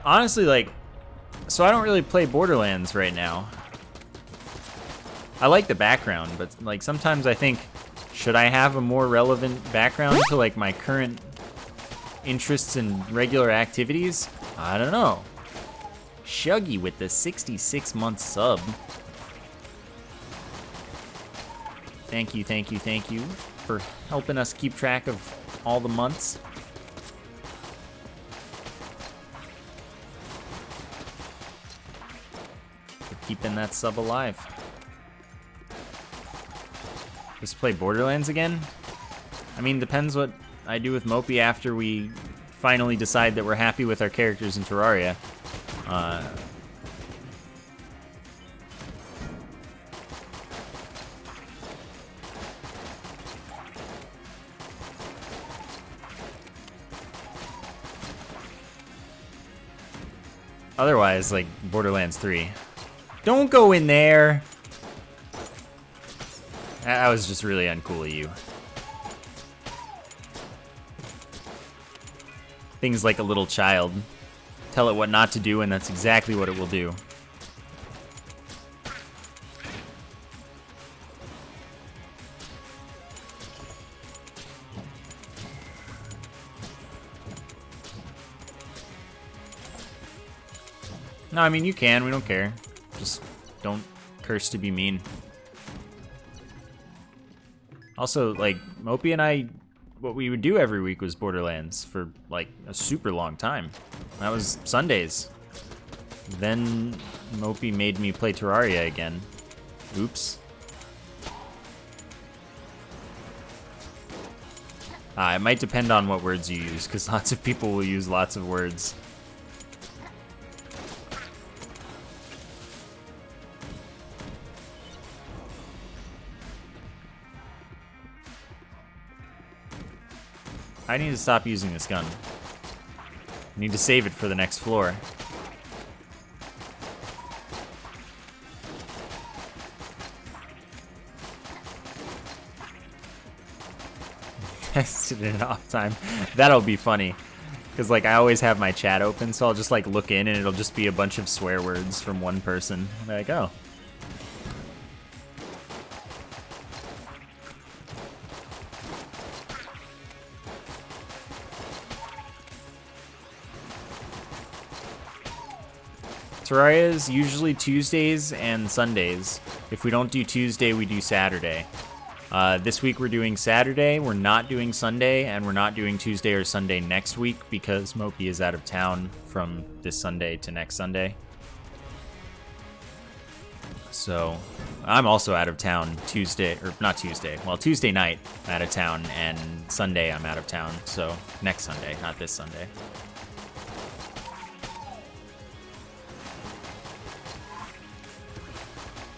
honestly, like, so I don't really play Borderlands right now. I like the background, but like sometimes I think, should I have a more relevant background to like my current interests and regular activities? I don't know. Shuggy with the 66-month sub. Thank you, thank you, thank you for helping us keep track of all the months. For keeping that sub alive. Just play Borderlands again? I mean, depends what I do with Mopey after we finally decide that we're happy with our characters in Terraria. Otherwise, like, Borderlands 3. Don't go in there! That was just really uncool of you. Things like a little child. Tell it what not to do, and that's exactly what it will do. No, I mean, you can. We don't care. Just don't curse to be mean. Also, like, Mopey and I, what we would do every week was Borderlands for, like, a super long time. That was Sundays. Then Mopey made me play Terraria again. Oops. It might depend on what words you use, because lots of people will use lots of words. I need to stop using this gun. I need to save it for the next floor. Tested it off time. That'll be funny. Because, like, I always have my chat open, so I'll just, like, look in and it'll just be a bunch of swear words from one person. I'm like, oh. Terraria is usually Tuesdays and Sundays. If we don't do Tuesday, we do Saturday. This week we're doing Saturday, we're not doing Sunday, and we're not doing Tuesday or Sunday next week because Mopey is out of town from this Sunday to next Sunday. So, I'm also out of town Tuesday, or not Tuesday, well, Tuesday night I'm out of town, and Sunday I'm out of town, so next Sunday, not this Sunday.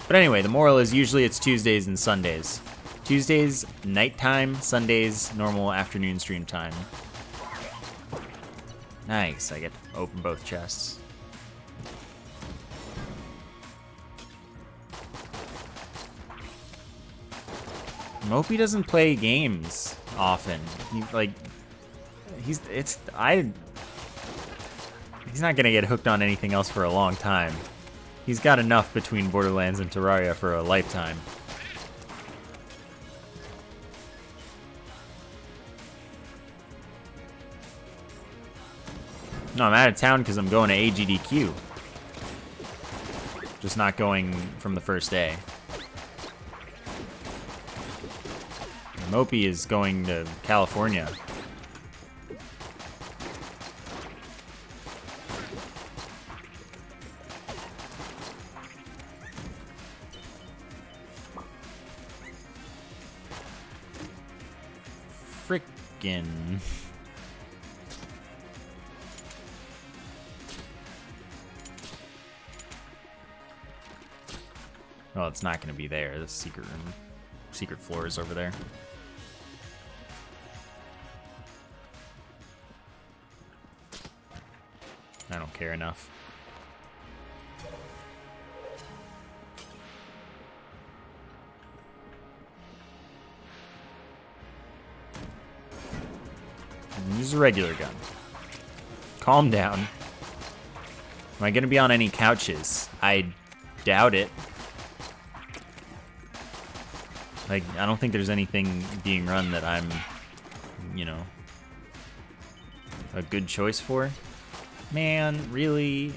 But anyway, the moral is usually it's Tuesdays and Sundays. Tuesdays, nighttime, Sundays, normal afternoon stream time. Nice, I get to open both chests. Mopey doesn't play games often. He's not gonna get hooked on anything else for a long time. He's got enough between Borderlands and Terraria for a lifetime. No, I'm out of town because I'm going to AGDQ. Just not going from the first day. Mopey is going to California. Frickin'. Well, it's not going to be there. The secret room, secret floor is over there. I don't care enough. Use a regular gun. Calm down. Am I gonna be on any couches? I doubt it. Like, I don't think there's anything being run that I'm, you know, a good choice for. Man, really?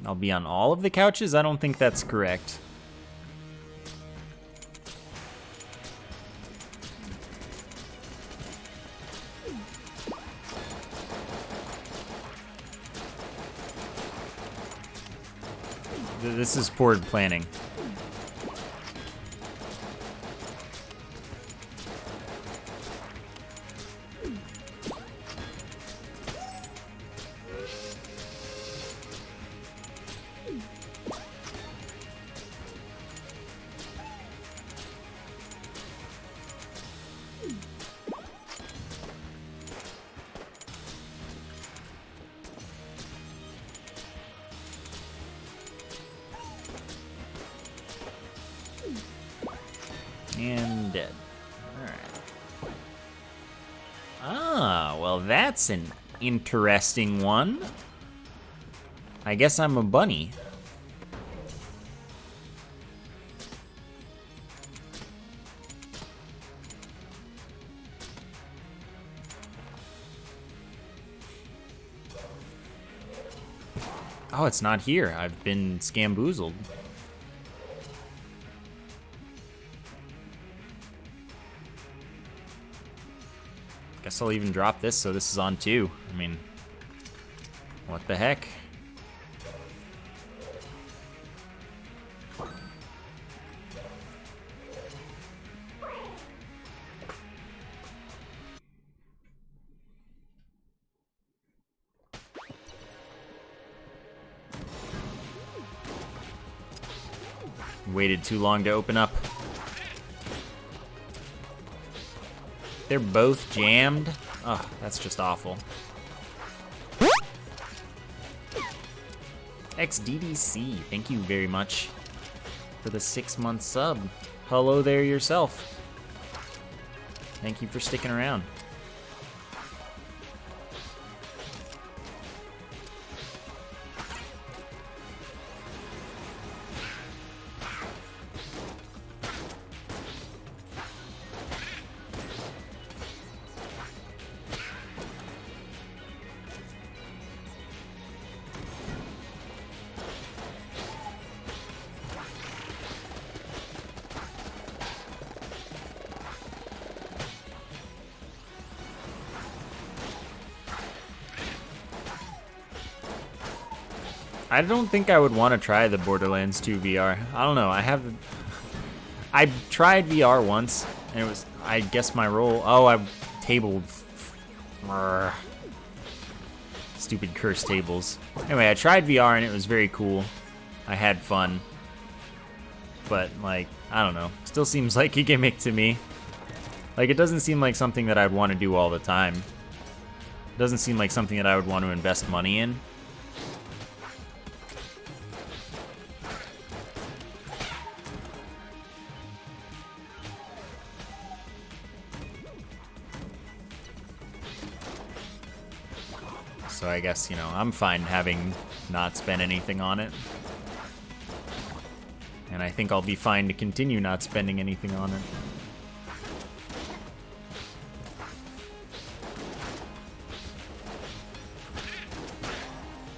I'll be on all of the couches? I don't think that's correct. This is poor planning. And dead. Alright. Ah, well that's an interesting one. I guess I'm a bunny. Oh, it's not here. I've been scamboozled. Guess I'll even drop this so this is on too. I mean, what the heck? Waited too long to open up. They're both jammed? Oh, that's just awful. XDDC, thank you very much for the 6-month sub. Hello there yourself. Thank you for sticking around. I don't think I would want to try the Borderlands 2 VR. I don't know. I tried VR once, and it was, I guess my role. Oh, I tabled. Stupid cursed tables. Anyway, I tried VR and it was very cool. I had fun. But, like, I don't know. Still seems like a gimmick to me. Like, it doesn't seem like something that I'd want to do all the time. It doesn't seem like something that I would want to invest money in. So I guess, you know, I'm fine having not spent anything on it. And I think I'll be fine to continue not spending anything on it.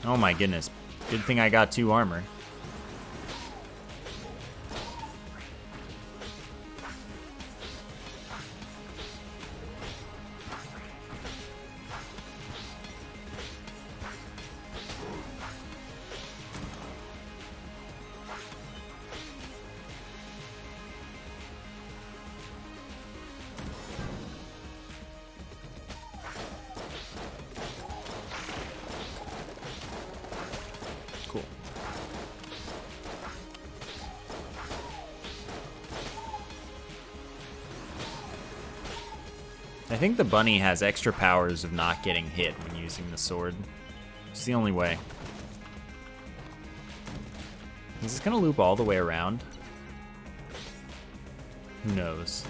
Oh my goodness. Good thing I got 2 armor. Cool. I think the bunny has extra powers of not getting hit when using the sword. It's the only way. Is this gonna loop all the way around? Who knows?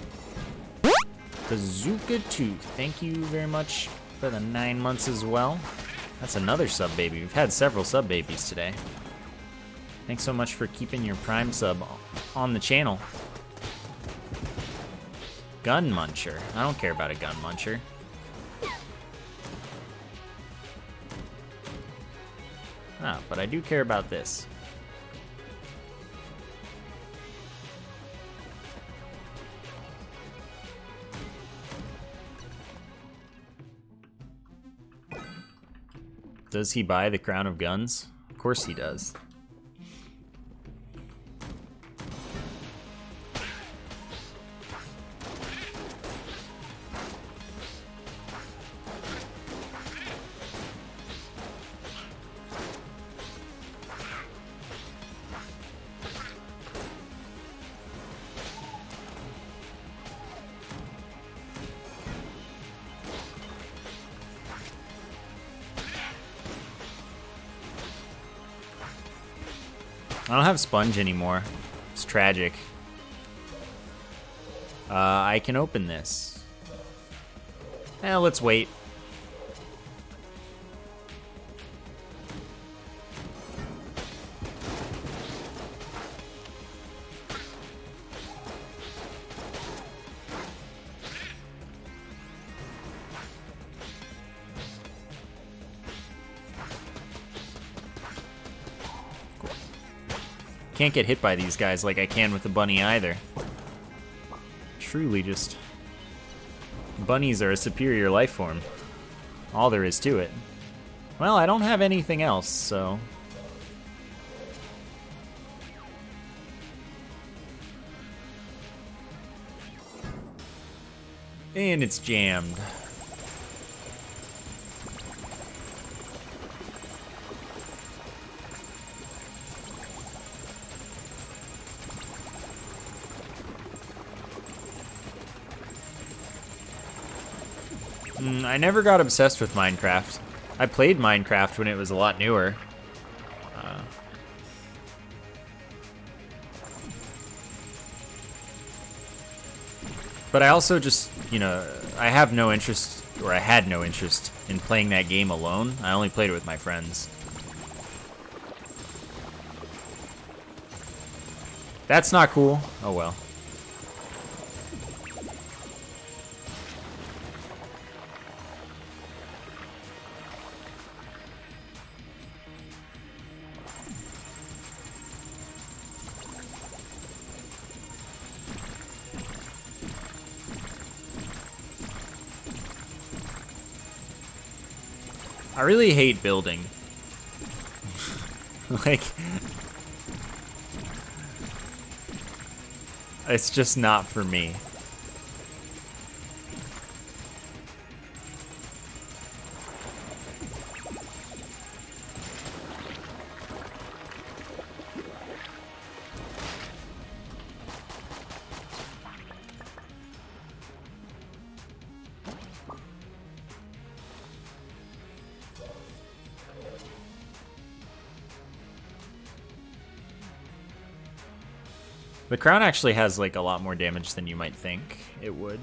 Bazooka Tooth, thank you very much for the 9 months as well. That's another sub baby. We've had several sub babies today. Thanks so much for keeping your Prime sub on the channel. Gun Muncher. I don't care about a Gun Muncher. Ah, but I do care about this. Does he buy the Crown of Guns? Of course he does. I don't have Sponge anymore. It's tragic. I can open this. Let's wait. Can't get hit by these guys like I can with the bunny either. Truly just... bunnies are a superior life form. All there is to it. Well, I don't have anything else, so... and it's jammed. I never got obsessed with Minecraft. I played Minecraft when it was a lot newer. But I also just, you know, I have no interest, or I had no interest in playing that game alone. I only played it with my friends. That's not cool. Oh well. I really hate building. Like, it's just not for me. The crown actually has like a lot more damage than you might think it would.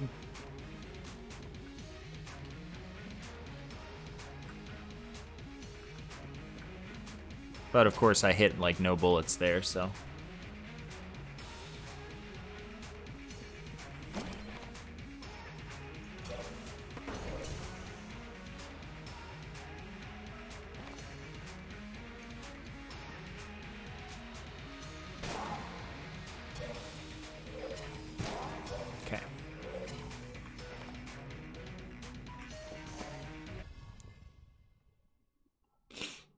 But of course I hit like no bullets there, so.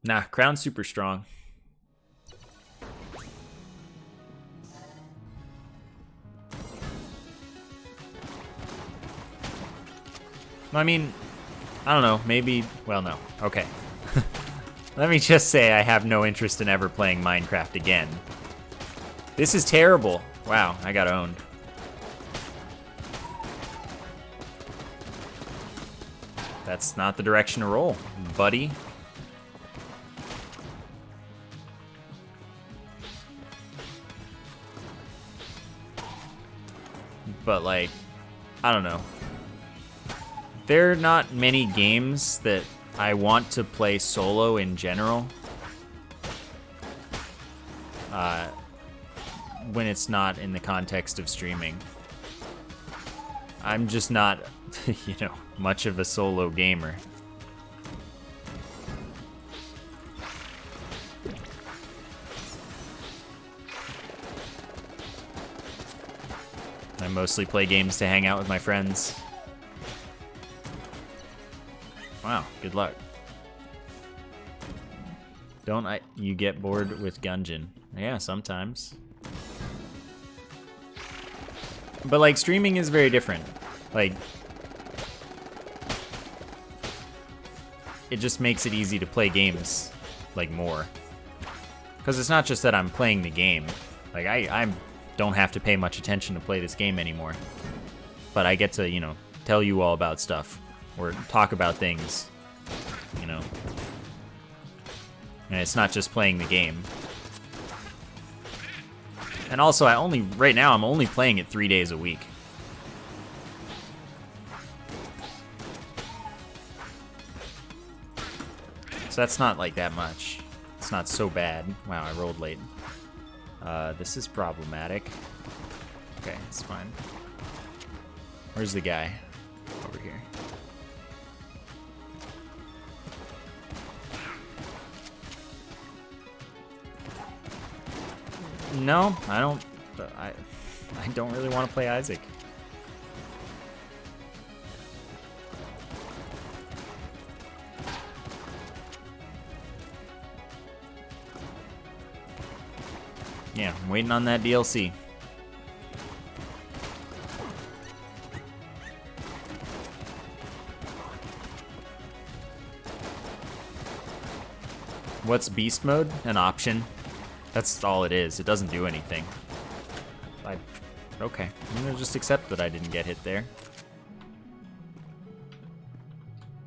Nah, crown's super strong. I mean, I don't know, maybe, well, no. Okay. Let me just say I have no interest in ever playing Minecraft again. This is terrible. Wow, I got owned. That's not the direction to roll, buddy. but like, I don't know. There are not many games that I want to play solo in general. When it's not in the context of streaming. I'm just not, you know, much of a solo gamer. I mostly play games to hang out with my friends. Wow, good luck. Don't you get bored with Gungeon? Yeah, sometimes. But like, streaming is very different. Like, it just makes it easy to play games, like, more. Because it's not just that I'm playing the game. Like, I don't have to pay much attention to play this game anymore. But I get to, you know, tell you all about stuff. Or talk about things, you know. And it's not just playing the game. And also, right now, I'm only playing it 3 days a week. So that's not like that much. It's not so bad. Wow, I rolled late. This is problematic. Okay, it's fine. Where's the guy? Over here. No, I don't really want to play Isaac. Yeah, I'm waiting on that DLC. What's beast mode? An option. That's all it is. It doesn't do anything. Okay. I'm gonna just accept that I didn't get hit there.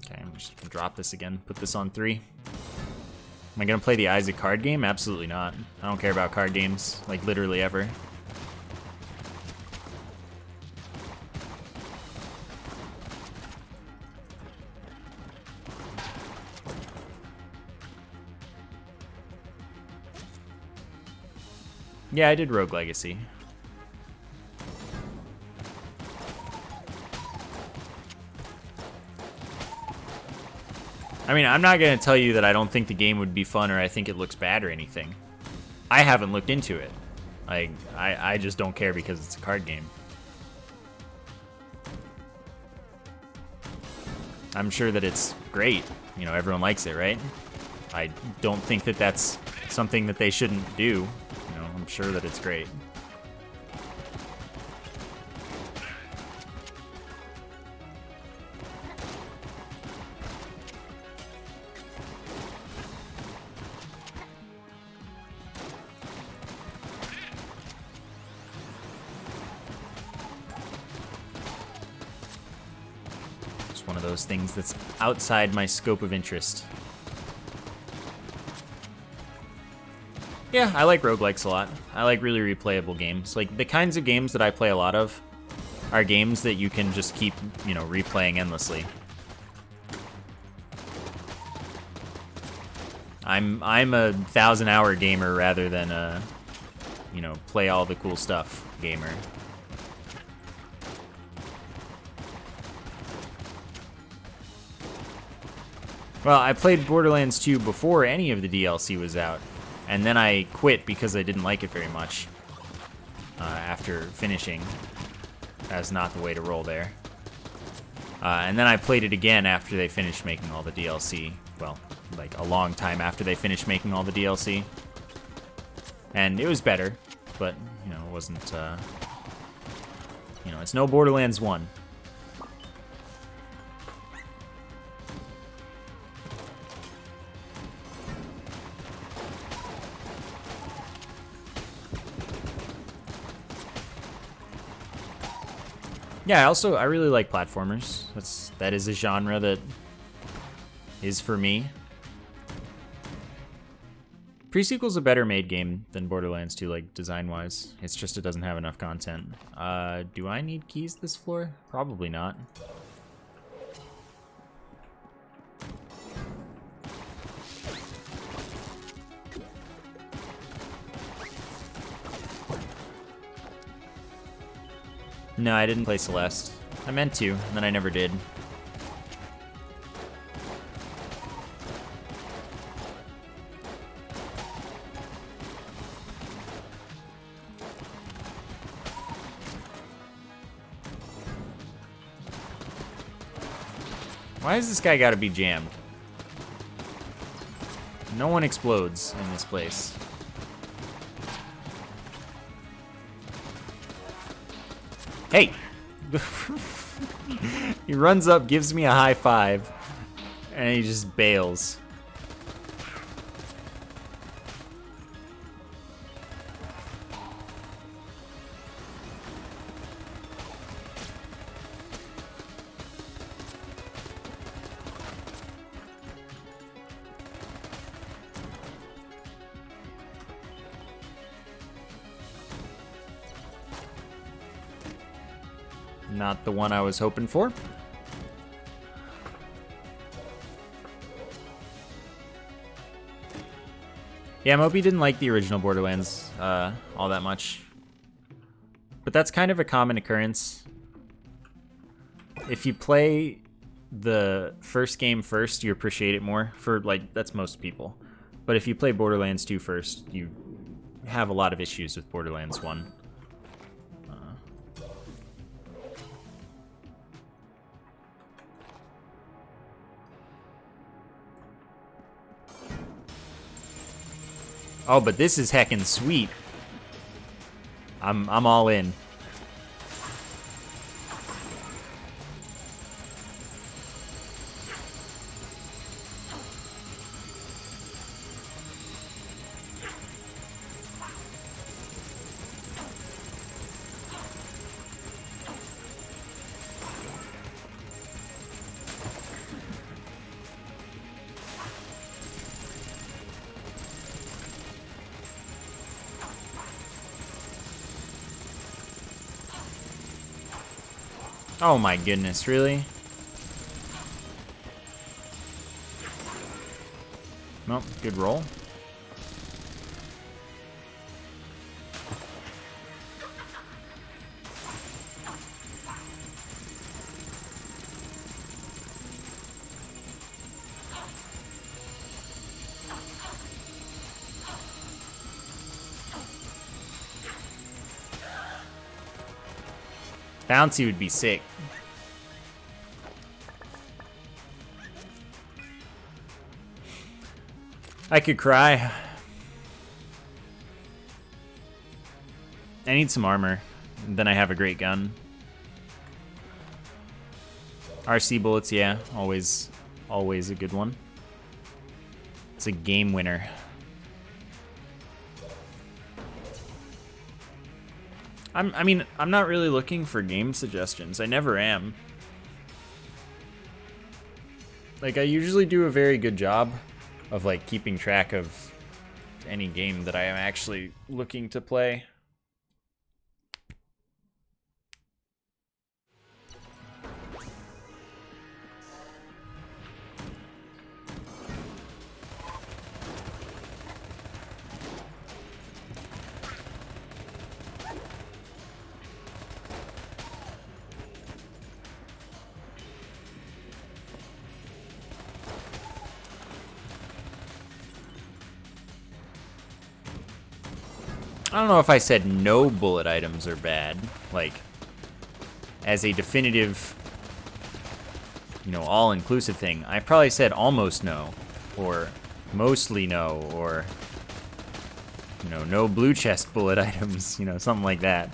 Okay, I'm just gonna drop this again. Put this on 3. Am I gonna play the Isaac card game? Absolutely not. I don't care about card games, like, literally ever. Yeah, I did Rogue Legacy. I mean, I'm not going to tell you that I don't think the game would be fun or I think it looks bad or anything. I haven't looked into it. Like, I just don't care because it's a card game. I'm sure that it's great. You know, everyone likes it, right? I don't think that that's something that they shouldn't do. You know, I'm sure that it's great. One of those things that's outside my scope of interest. Yeah, I like roguelikes a lot. I like really replayable games. Like, the kinds of games that I play a lot of are games that you can just keep, you know, replaying endlessly. I'm a 1,000-hour gamer rather than a, you know, play all the cool stuff gamer. Well, I played Borderlands 2 before any of the DLC was out, and then I quit because I didn't like it very much after finishing. That's not the way to roll there. And then I played it again after they finished making all the DLC. Well, like a long time after they finished making all the DLC. And it was better, but, you know, it wasn't, you know, it's no Borderlands 1. Yeah, I really like platformers. That is a genre that is for me. Pre-sequel's a better made game than Borderlands 2, like, design-wise. It's just it doesn't have enough content. Do I need keys this floor? Probably not. No, I didn't play Celeste. I meant to, and then I never did. Why has this guy gotta be jammed? No one explodes in this place. Hey! He runs up, gives me a high five, and he just bails. Not the one I was hoping for. Yeah, Moby didn't like the original Borderlands all that much. But that's kind of a common occurrence. If you play the first game first, you appreciate it more. That's most people. But if you play Borderlands 2 first, you have a lot of issues with Borderlands 1. Oh, but this is heckin' sweet. I'm all in. Oh my goodness, really? Well, good roll. Bouncy would be sick. I could cry. I need some armor. Then I have a great gun. RC bullets, yeah, always a good one. It's a game winner. I'm not really looking for game suggestions. I never am. Like, I usually do a very good job of, like, keeping track of any game that I am actually looking to play. I don't know if I said no bullet items are bad, like, as a definitive, you know, all-inclusive thing. I probably said almost no, or mostly no, or, you know, no blue chest bullet items, you know, something like that.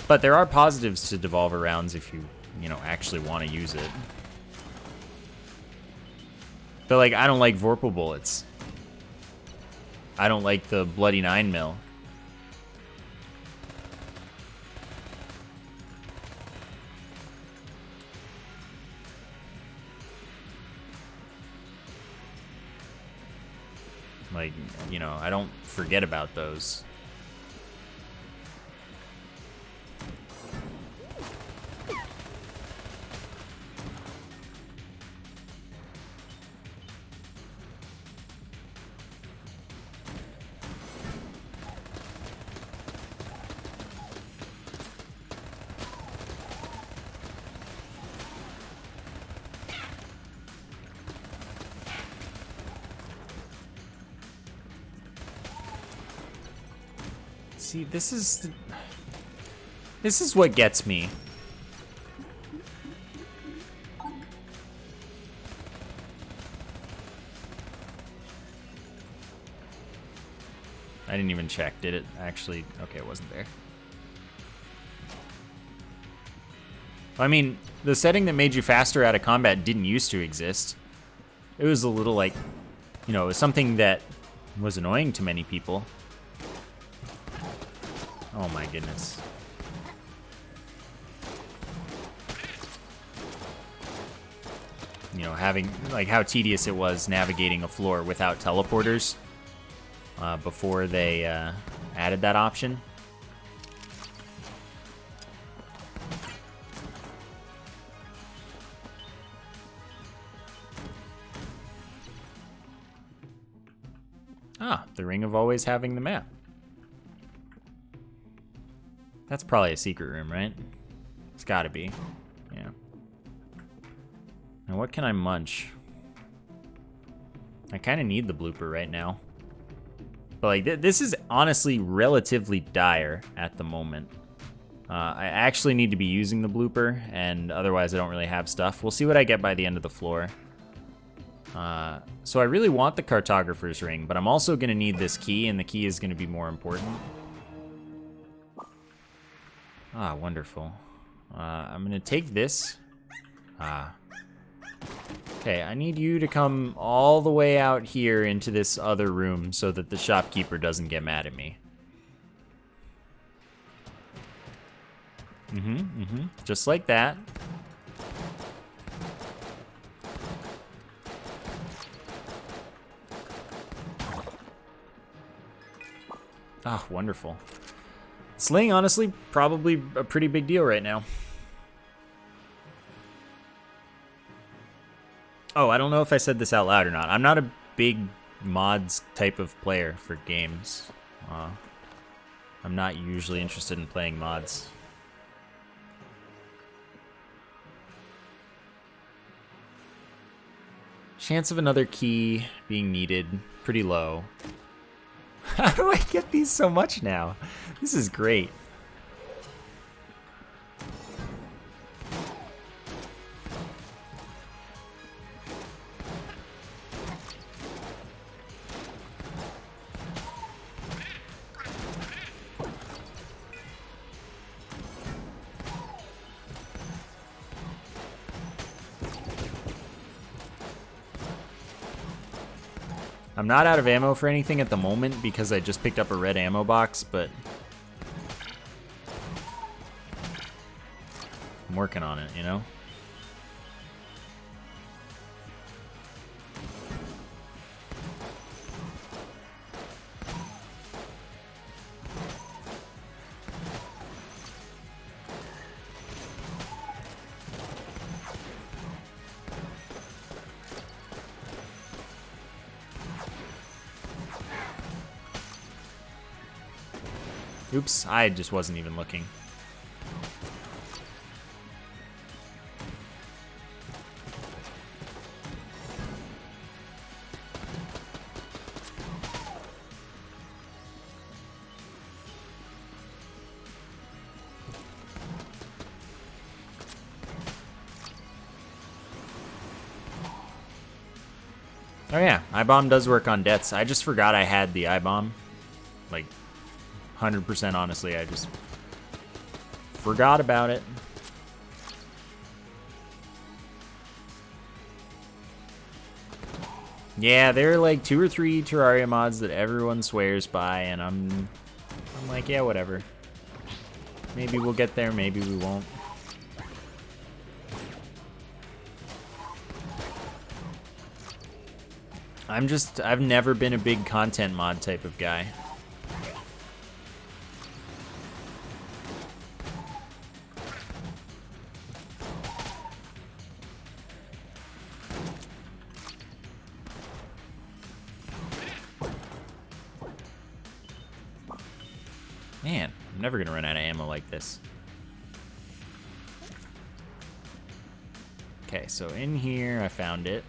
But there are positives to Devolver rounds if you know, actually want to use it. But, like, I don't like Vorpal bullets. I don't like the Bloody 9mm. Like, you know, I don't forget about those. See, this is what gets me. I didn't even check, did it actually? Okay, it wasn't there. I mean, the setting that made you faster out of combat didn't used to exist. It was a little like, you know, it was something that was annoying to many people. Oh my goodness. You know, having, like, how tedious it was navigating a floor without teleporters before they added that option. Ah, the ring of always having the map. That's probably a secret room, right? It's gotta be. Yeah. Now what can I munch? I kind of need the blooper right now. But like, this is honestly relatively dire at the moment. I actually need to be using the blooper, and otherwise I don't really have stuff. We'll see what I get by the end of the floor. So I really want the cartographer's ring, but I'm also gonna need this key, and the key is gonna be more important. Ah, wonderful. I'm gonna take this. Okay, I need you to come all the way out here into this other room so that the shopkeeper doesn't get mad at me. Just like that. Ah, wonderful. Sling, honestly, probably a pretty big deal right now. Oh, I don't know if I said this out loud or not. I'm not a big mods type of player for games. I'm not usually interested in playing mods. Chance of another key being needed, pretty low. How do I get these so much now? This is great. I'm not out of ammo for anything at the moment because I just picked up a red ammo box, but I'm working on it, you know? Oops, I just wasn't even looking. Oh yeah, I-bomb does work on deaths. I just forgot I had the I-bomb. Like, 100% honestly, I just forgot about it. Yeah, there are like 2 or 3 Terraria mods that everyone swears by, and I'm like, yeah, whatever. Maybe we'll get there, maybe we won't. I've never been a big content mod type of guy. Man, I'm never gonna run out of ammo like this. Okay, so in here, I found it.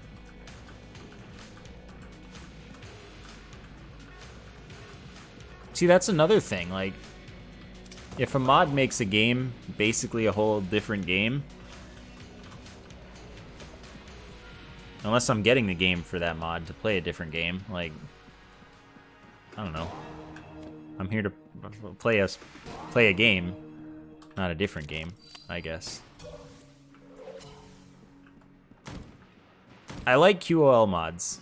See, that's another thing, like, if a mod makes a game basically a whole different game, unless I'm getting the game for that mod to play a different game, like, I don't know. I'm here to play a game, not a different game, I guess. I like QOL mods.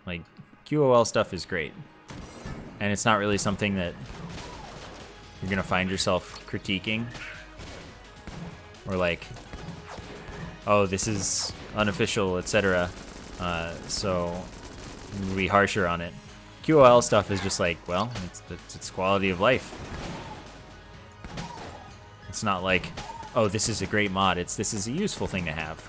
Like, QOL stuff is great. And it's not really something that you're gonna find yourself critiquing. Or like, oh, this is unofficial, etc. So we'll be harsher on it. QOL stuff is just like, well, it's quality of life. It's not like, oh, this is a great mod. This is a useful thing to have.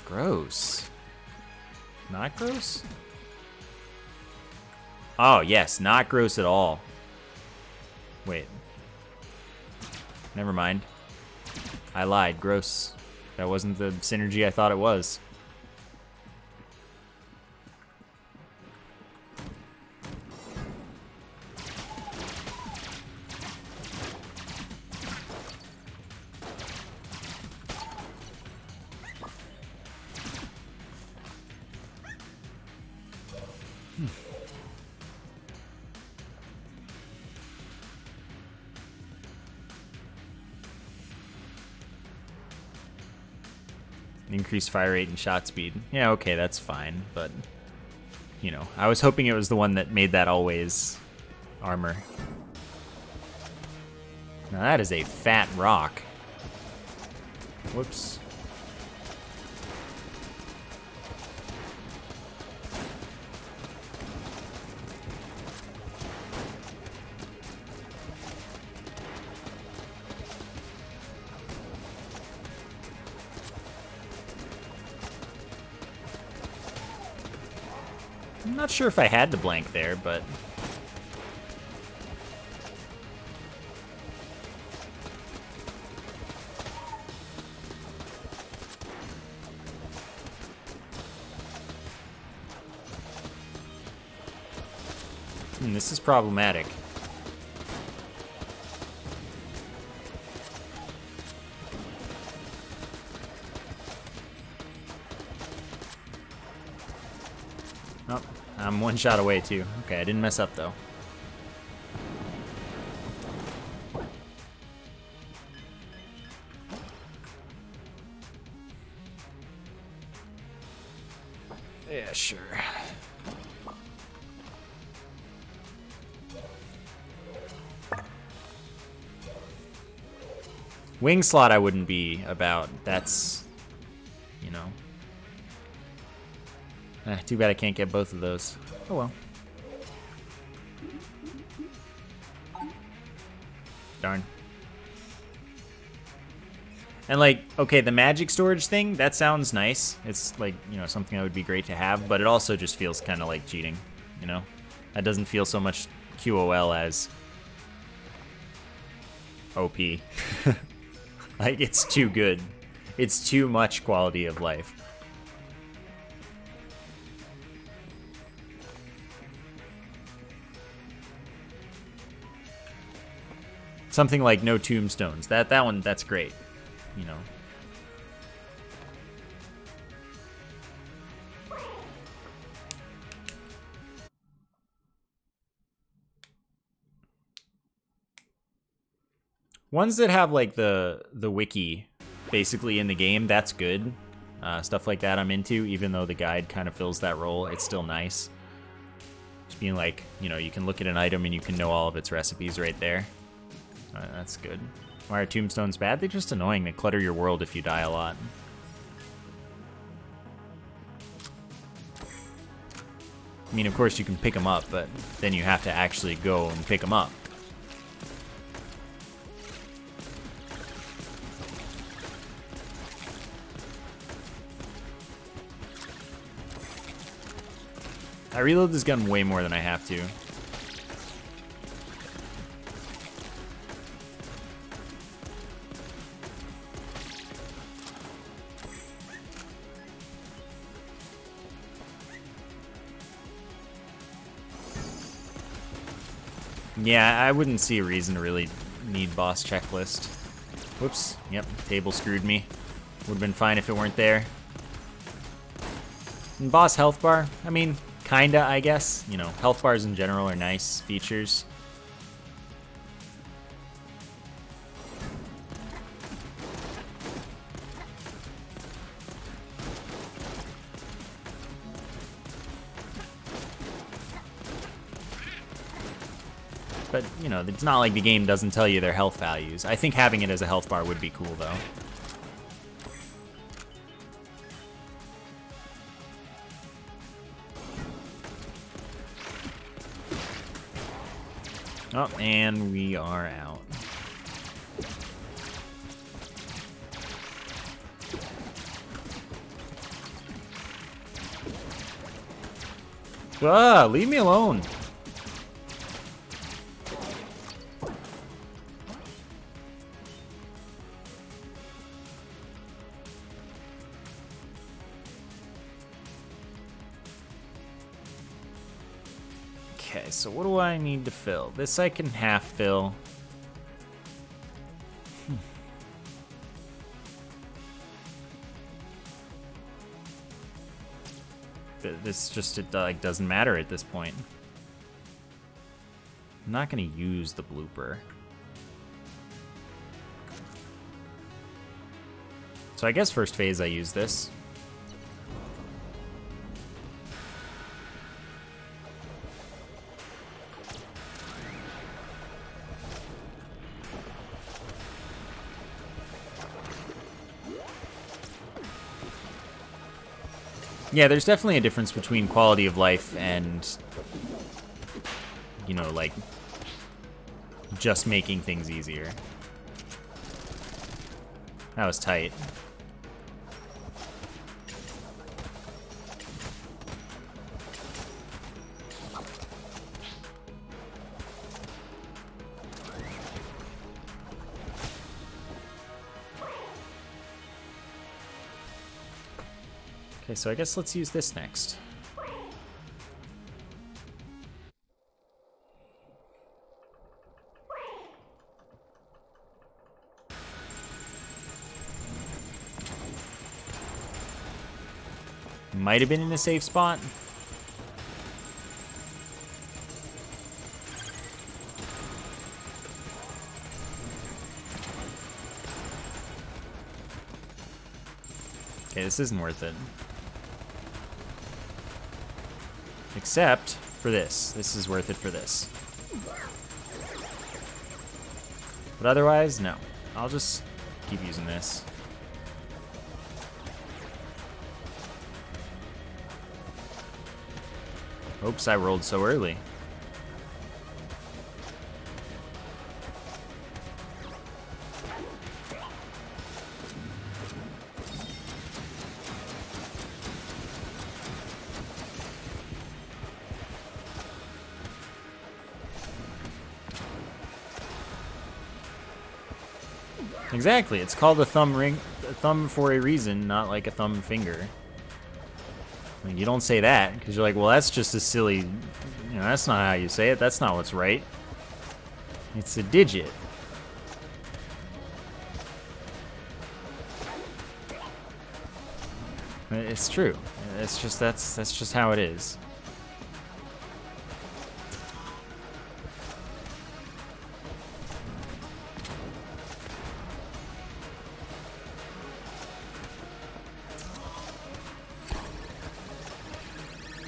Gross. Not gross? Oh, yes, not gross at all. Wait. Never mind. I lied. Gross. That wasn't the synergy I thought it was. Increased fire rate and shot speed. Yeah, okay, that's fine, but, you know, I was hoping it was the one that made that always armor. Now that is a fat rock. Whoops. I'm not sure if I had to blank there, but... this is problematic. Oh, I'm one shot away too. Okay, I didn't mess up though. Yeah, sure. Wing slot I wouldn't be about. That's, you know. Too bad I can't get both of those. Oh well. Darn. And like, okay, the magic storage thing, that sounds nice. It's like, you know, something that would be great to have, but it also just feels kind of like cheating, you know? That doesn't feel so much QOL as OP. Like, it's too good. It's too much quality of life. Something like no tombstones. That one, that's great, you know. Ones that have like the wiki basically in the game, that's good. Stuff like that I'm into, even though the guide kind of fills that role. It's still nice. Just being like, you know, you can look at an item and you can know all of its recipes right there. That's good. Why are tombstones bad? They're just annoying. They clutter your world if you die a lot. I mean, of course you can pick them up, but then you have to actually go and pick them up. I reload this gun way more than I have to. Yeah, I wouldn't see a reason to really need boss checklist. Whoops. Yep, table screwed me. Would've been fine if it weren't there. And boss health bar, I mean, kinda, I guess. You know, health bars in general are nice features. But, you know, it's not like the game doesn't tell you their health values. I think having it as a health bar would be cool, though. Oh, and we are out. Ah, leave me alone. Okay, so what do I need to fill? This I can half fill. But this just, it like doesn't matter at this point. I'm not gonna use the blooper. So I guess first phase I use this. Yeah, there's definitely a difference between quality of life and, you know, like, just making things easier. That was tight. Okay, so I guess let's use this next. Might have been in a safe spot. Okay, this isn't worth it. Except for this. This is worth it for this. But otherwise, no. I'll just keep using this. Oops, I rolled so early. Exactly, it's called a thumb ring, a thumb for a reason, not like a thumb finger. I mean, you don't say that because you're like, well, that's just a silly, you know, that's not how you say it. That's not what's right. It's a digit. It's true. It's just that's just how it is.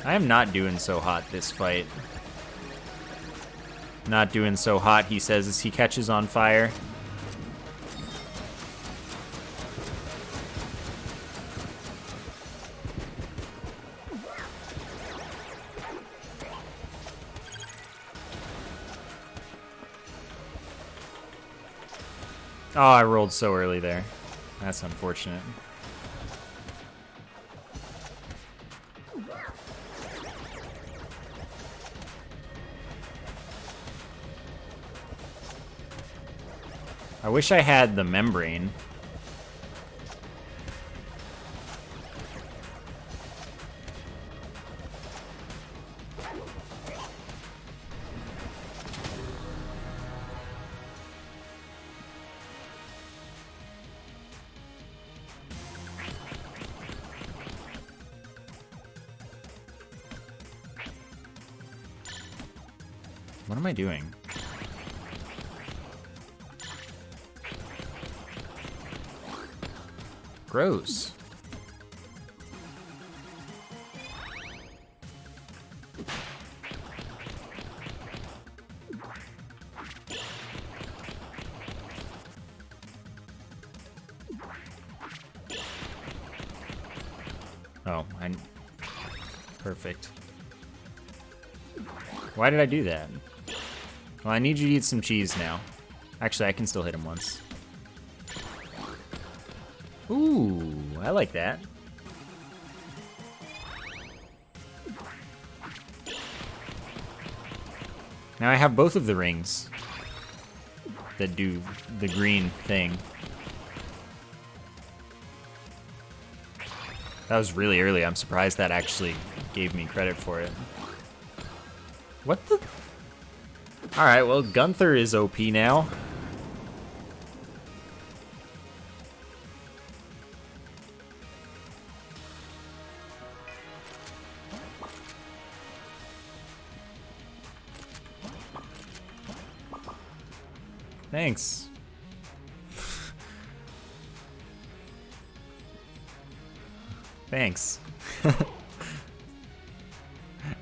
I am not doing so hot this fight. Not doing so hot, he says as he catches on fire. Oh, I rolled so early there. That's unfortunate. I wish I had the membrane. What am I doing? Gross. Oh, perfect. Why did I do that? Well, I need you to eat some cheese now. Actually, I can still hit him once. Ooh, I like that. Now I have both of the rings that do the green thing. That was really early. I'm surprised that actually gave me credit for it. What the? Alright, well, Gunther is OP now. Thanks. Thanks.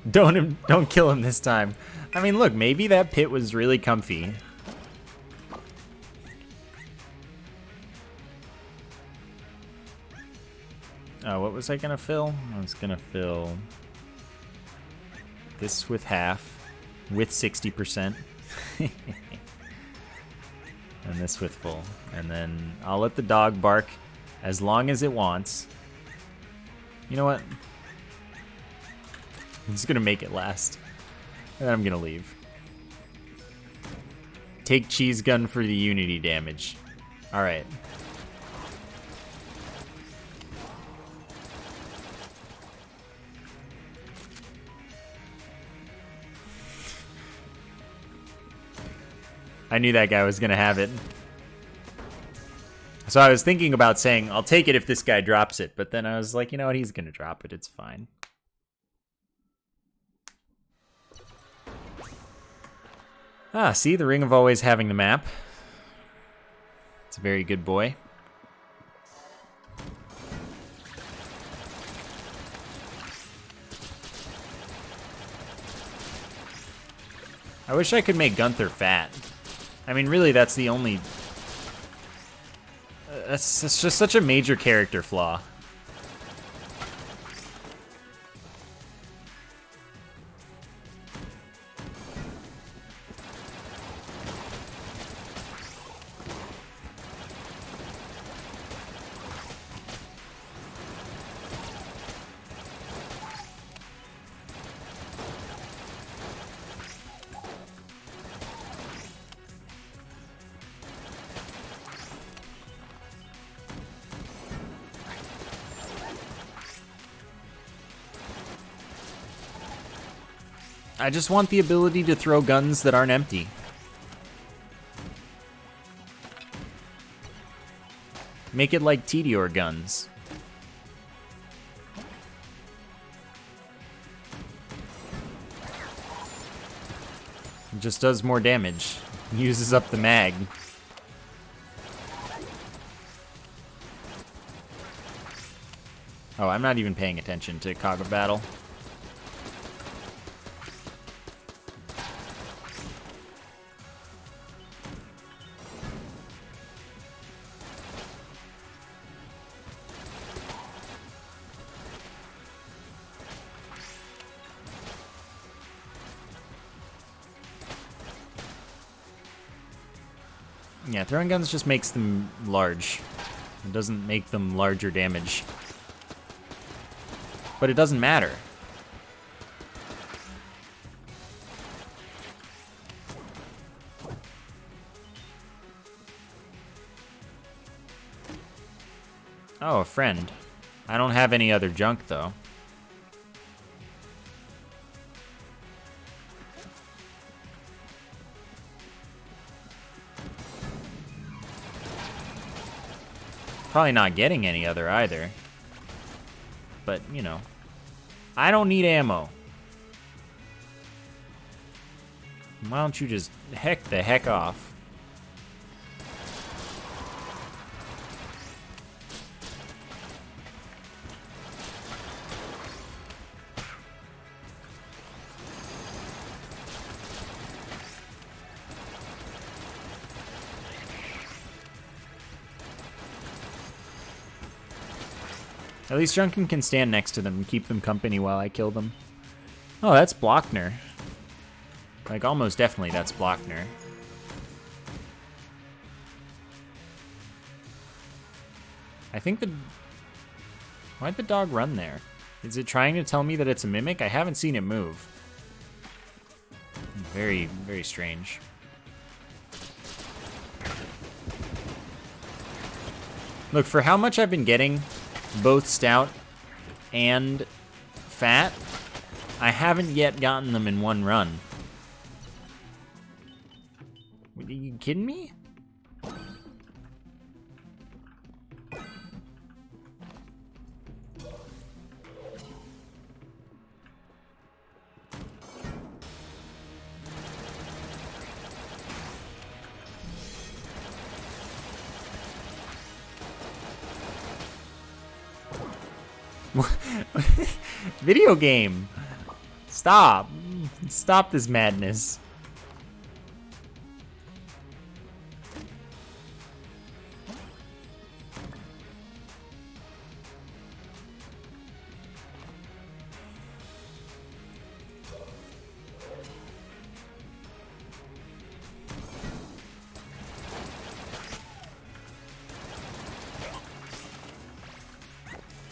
Don't kill him this time. I mean, look, maybe that pit was really comfy. Oh, what was I gonna fill? I was gonna fill this with half, with 60%. And this with full. And then I'll let the dog bark as long as it wants. You know what? I'm just gonna make it last. And then I'm gonna leave. Take cheese gun for the unity damage. Alright. I knew that guy was gonna have it. So I was thinking about saying, I'll take it if this guy drops it, but then I was like, you know what, he's gonna drop it, it's fine. Ah, see, the ring of always having the map. It's a very good boy. I wish I could make Gunther fat. I mean, really, that's the only... That's just such a major character flaw. I just want the ability to throw guns that aren't empty. Make it like Tediore guns. It just does more damage. Uses up the mag. Oh, I'm not even paying attention to Cog of Battle. Yeah, throwing guns just makes them large. It doesn't make them larger damage. But it doesn't matter. Oh, a friend. I don't have any other junk, though. Probably not getting any other either. But, you know. I don't need ammo. Why don't you just heck the heck off? At least Junkin can stand next to them and keep them company while I kill them. Oh, that's Blockner. Like, almost definitely that's Blockner. I think the... Why'd the dog run there? Is it trying to tell me that it's a mimic? I haven't seen it move. Very, very strange. Look, for how much I've been getting both stout and fat, I haven't yet gotten them in one run. Are you kidding me? Video game. Stop. Stop this madness.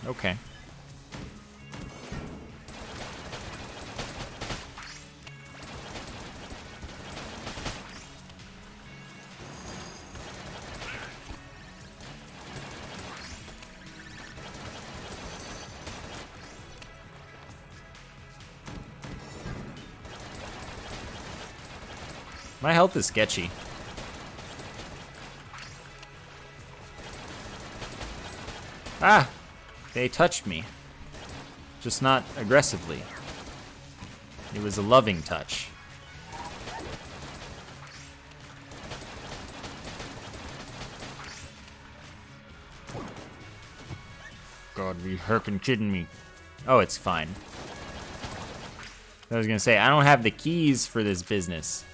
Okay. My health is sketchy. Ah! They touched me. Just not aggressively. It was a loving touch. God, are you herpin' kidding me? Oh, it's fine. I was gonna say, I don't have the keys for this business.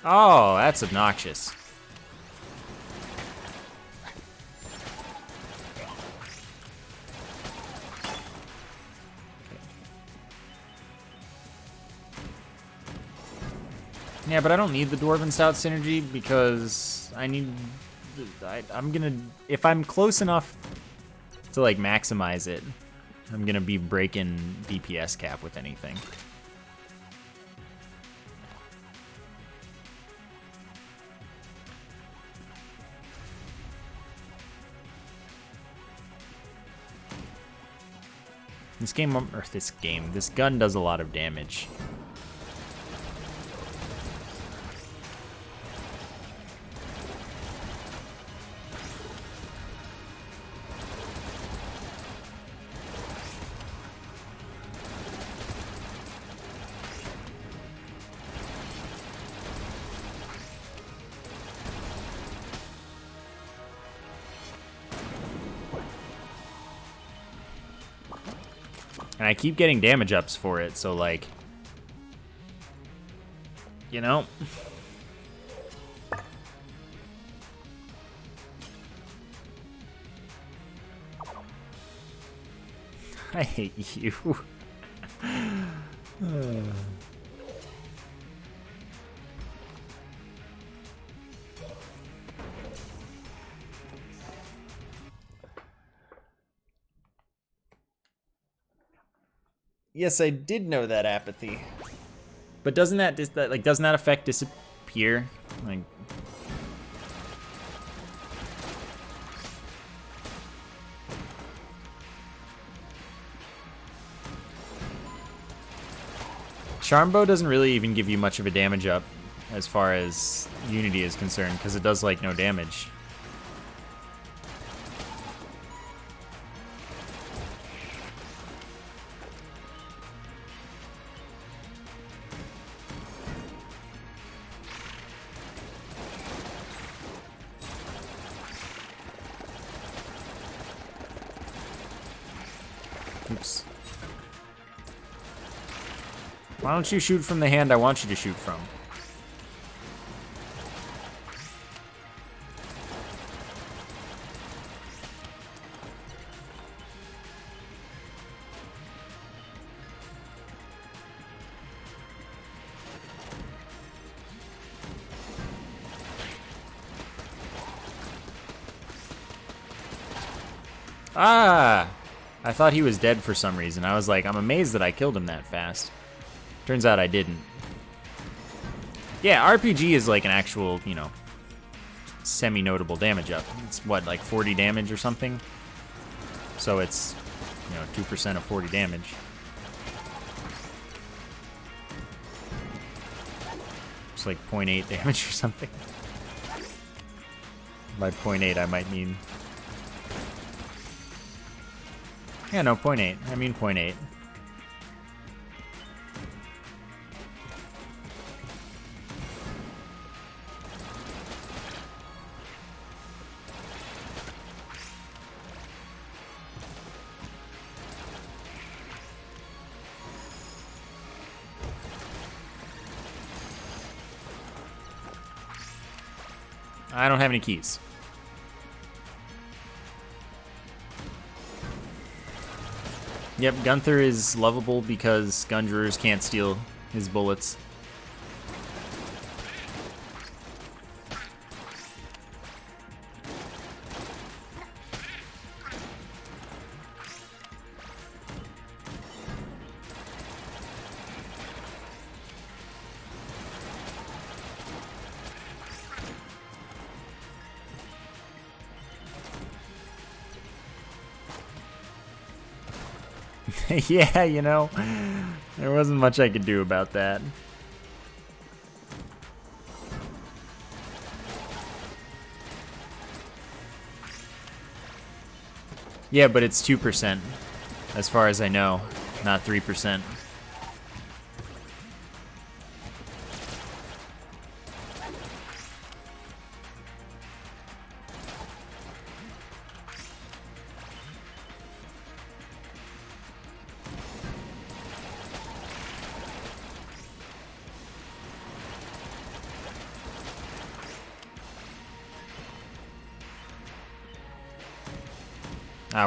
Oh, that's obnoxious. Yeah, but I don't need the Dwarven Stout synergy because I'm gonna, if I'm close enough to like maximize it, I'm gonna be breaking DPS cap with anything. This gun does a lot of damage. And I keep getting damage ups for it, so like, you know. I hate you. Yes, I did know that apathy. But doesn't that doesn't that effect disappear? Like, Charmbow doesn't really even give you much of a damage up as far as Unity is concerned, because it does like no damage. Oops. Why don't you shoot from the hand I want you to shoot from? Ah! I thought he was dead for some reason. I was like, I'm amazed that I killed him that fast. Turns out I didn't. Yeah, RPG is like an actual, you know, semi-notable damage up. It's what, like 40 damage or something? So it's, you know, 2% of 40 damage. It's like 0.8 damage or something. By 0.8 I might mean... Yeah, no, 0.8. I mean 0.8. I don't have any keys. Yep, Gunther is lovable because Gungerers can't steal his bullets. Yeah, you know, there wasn't much I could do about that. Yeah, but it's 2%, as far as I know, not 3%.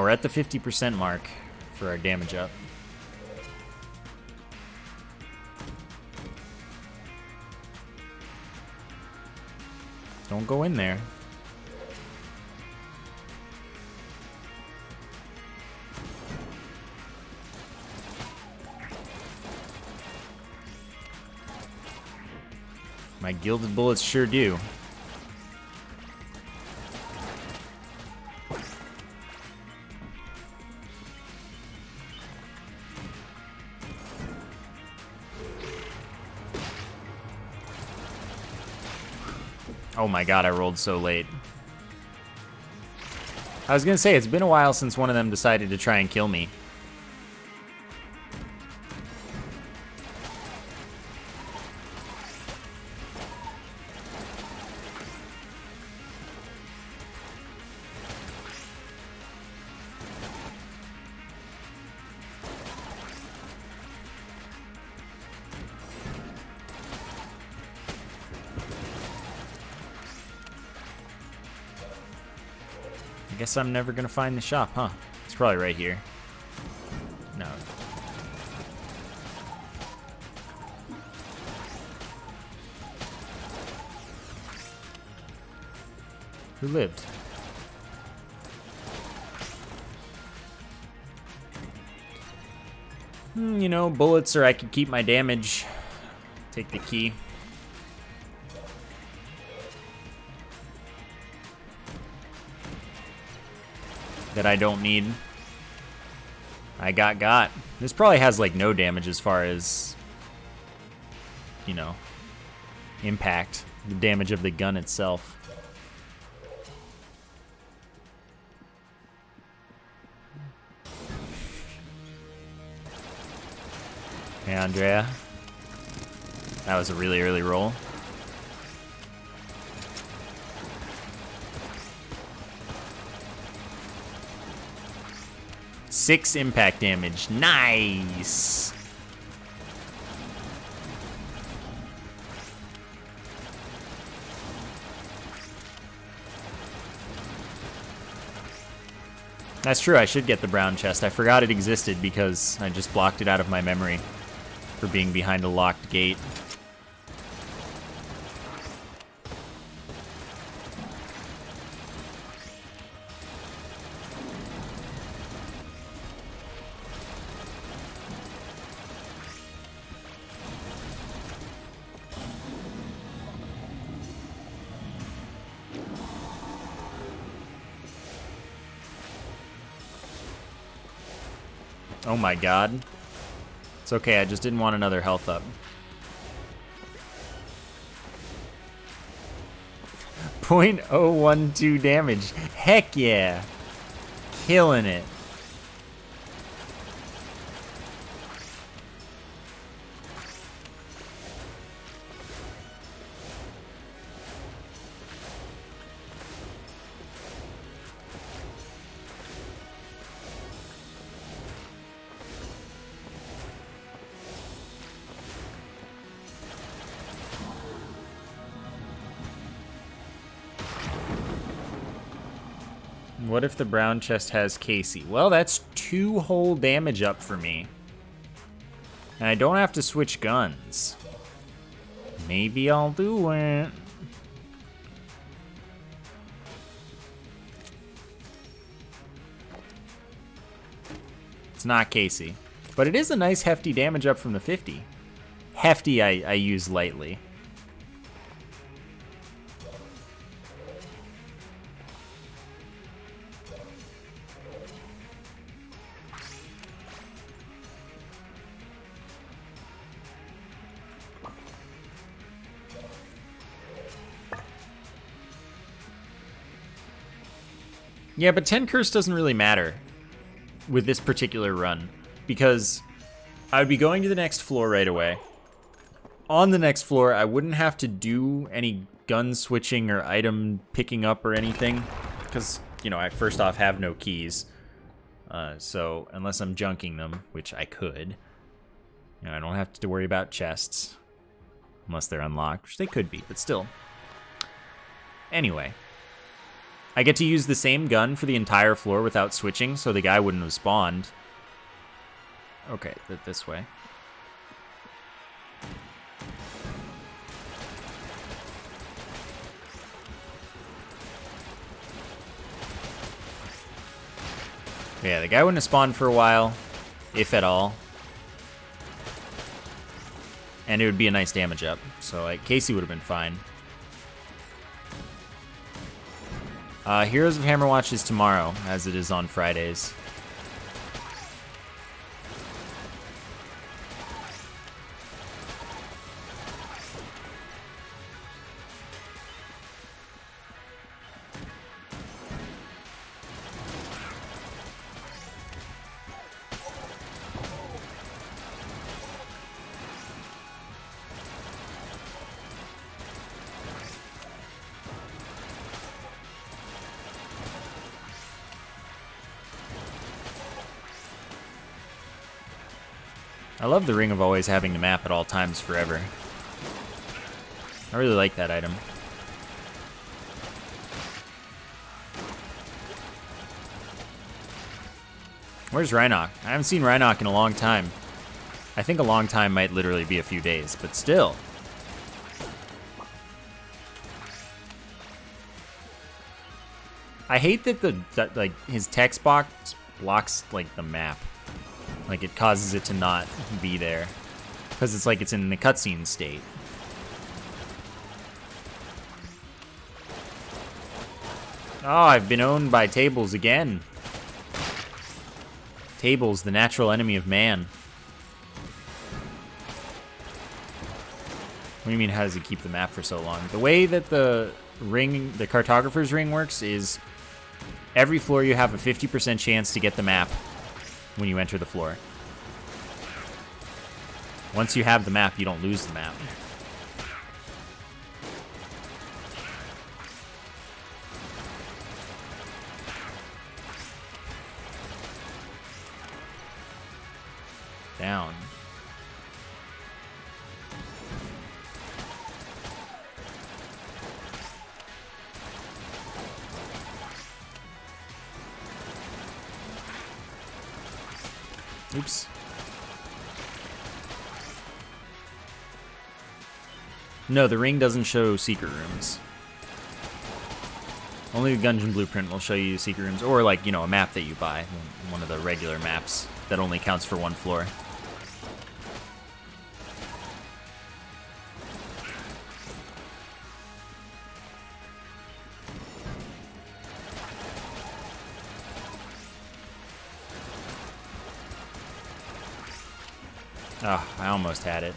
We're at the 50% mark for our damage up. Don't go in there. My gilded bullets sure do. Oh my god, I rolled so late. I was gonna say, it's been a while since one of them decided to try and kill me. guess I'm never gonna find the shop, huh? It's probably right here. No. Who lived? You know, bullets, or I could keep my damage. Take the key. That I don't need. I got. This probably has like no damage as far as, you know, impact. The damage of the gun itself. Hey, Andrea. That was a really early roll. Six impact damage. Nice. That's true, I should get the brown chest. I forgot it existed because I just blocked it out of my memory for being behind a locked gate. Oh my god. It's okay, I just didn't want another health up. .012 damage. Heck yeah. Killing it. What if the brown chest has Casey? Well, that's 2 whole damage up for me. And I don't have to switch guns. Maybe I'll do it. It's not Casey. But it is a nice hefty damage up from the 50. Hefty I use lightly. Yeah, but 10 curse doesn't really matter with this particular run, because I would be going to the next floor right away. On the next floor, I wouldn't have to do any gun switching or item picking up or anything, because, you know, I first off have no keys. So unless I'm junking them, which I could, you know, I don't have to worry about chests, unless they're unlocked, which they could be, but still. Anyway. I get to use the same gun for the entire floor without switching, so the guy wouldn't have spawned. Okay, this way. Yeah, the guy wouldn't have spawned for a while, if at all. And it would be a nice damage up, so like Casey would have been fine. Heroes of Hammerwatch is tomorrow, as it is on Fridays. I love the ring of always having the map at all times forever. I really like that item. Where's Rhinoc? I haven't seen Rhinoc in a long time. I think a long time might literally be a few days, but still. I hate that like his text box blocks like the map. Like it causes it to not be there. Because it's like it's in the cutscene state. Oh, I've been owned by tables again. Tables, the natural enemy of man. What do you mean, how does he keep the map for so long? The way that the cartographer's ring works is every floor you have a 50% chance to get the map when you enter the floor. Once you have the map, you don't lose the map. Down. Oops. No, the ring doesn't show secret rooms. Only the Gungeon blueprint will show you secret rooms, or like, you know, a map that you buy. One of the regular maps that only counts for one floor. Oh, I almost had it.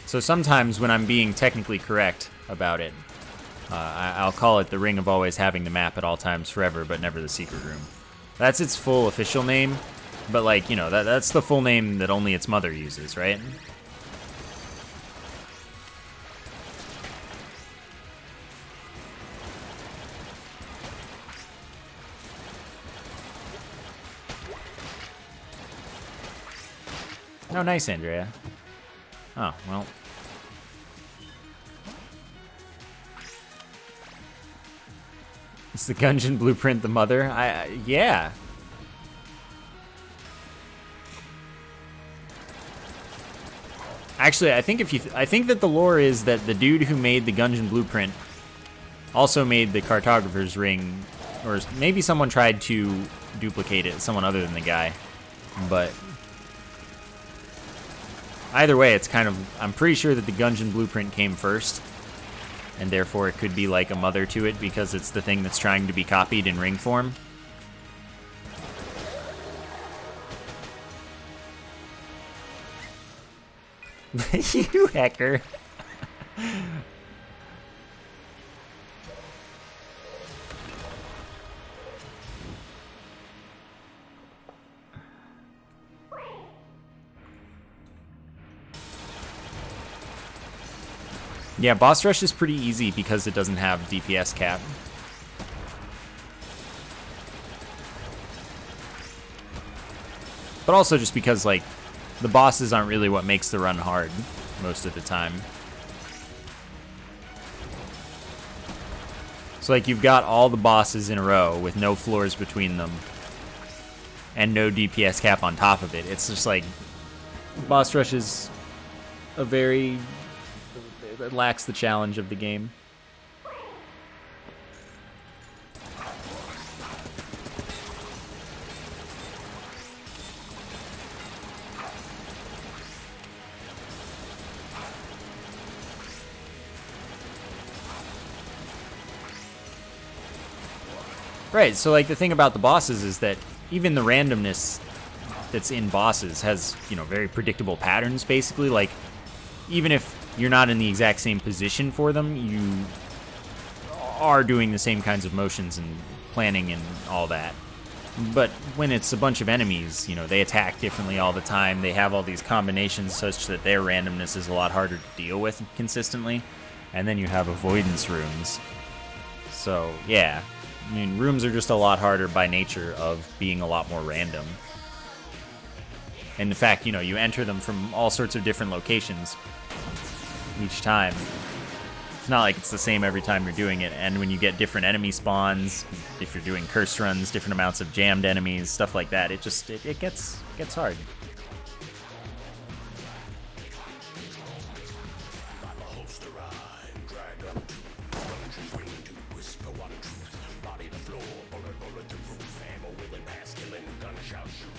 So sometimes when I'm being technically correct about it, I'll call it the Ring of Always Having the Map at all times forever, but never the secret room. That's its full official name, but like, you know, that's the full name that only its mother uses, right? Oh, nice, Andrea. Oh, well. Is the Gungeon blueprint the mother? Yeah. Actually, I think I think that the lore is that the dude who made the Gungeon blueprint also made the cartographer's ring, or maybe someone tried to duplicate it, someone other than the guy, but either way, it's kind of, I'm pretty sure that the Gungeon blueprint came first, and therefore it could be like a mother to it because it's the thing that's trying to be copied in ring form. You hacker. Yeah, boss rush is pretty easy because it doesn't have DPS cap. But also just because, like, the bosses aren't really what makes the run hard most of the time. So, like, you've got all the bosses in a row with no floors between them and no DPS cap on top of it. It's just like, boss rush is a very... It lacks the challenge of the game. Right, so like the thing about the bosses is that even the randomness that's in bosses has, you know, very predictable patterns basically. Like, even if you're not in the exact same position for them, you are doing the same kinds of motions and planning and all that. But when it's a bunch of enemies, you know, they attack differently all the time. They have all these combinations such that their randomness is a lot harder to deal with consistently. And then you have avoidance rooms. So, yeah. I mean, rooms are just a lot harder by nature of being a lot more random. And in fact, you know, you enter them from all sorts of different locations. each time. It's not like it's the same every time you're doing it, and when you get different enemy spawns, if you're doing curse runs, different amounts of jammed enemies, stuff like that, it gets hard. Body the floor, bullet to roof, ammo will and pass, killing gunshot shoot.